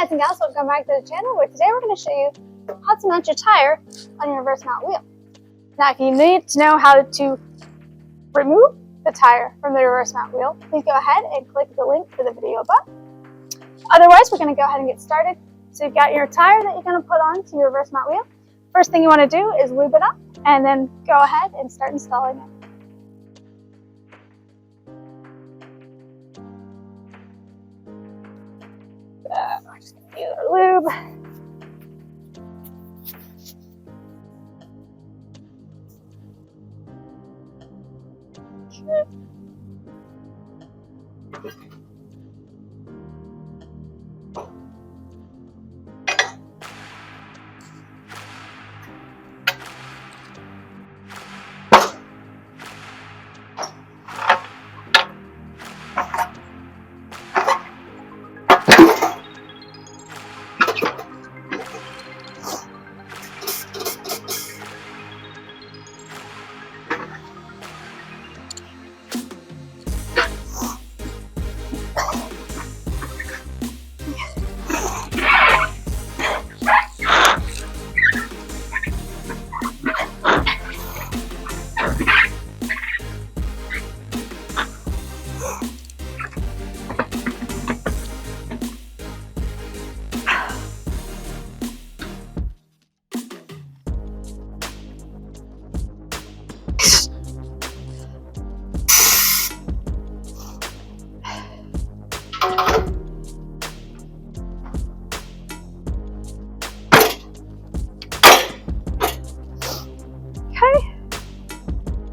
guys and gals, welcome back to the channel, where today we're going to show you how to mount your tire on your reverse mount wheel. Now if you need to know how to remove the tire from the reverse mount wheel, please go ahead and click the link to the video above. Otherwise, we're going to go ahead and get started. So you've got your tire that you're going to put onto your reverse mount wheel. First thing you want to do is lube it up and then go ahead and start installing it. We're just going to use our lube.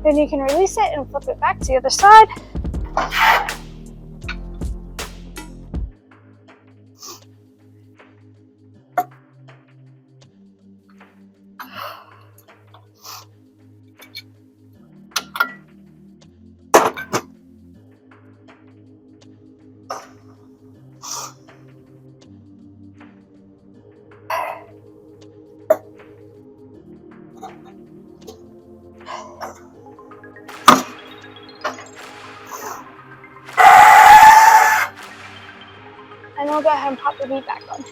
Then you can release it and flip it back to the other side. And we'll go ahead and pop the bead back on.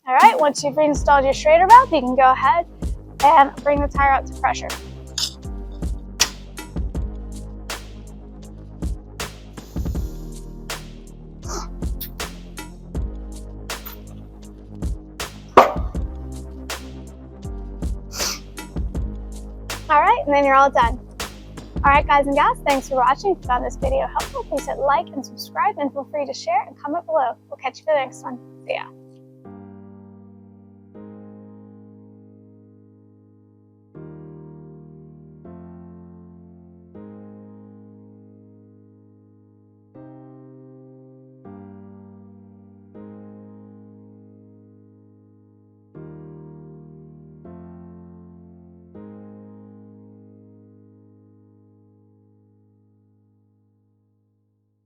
Alright, once you've reinstalled your Schrader valve, you can go ahead and bring the tire up to pressure. Alright, and then you're all done. Alright guys and gals, thanks for watching. If you found this video helpful, please hit like and subscribe, and feel free to share and comment below. We'll catch you for the next one. See ya.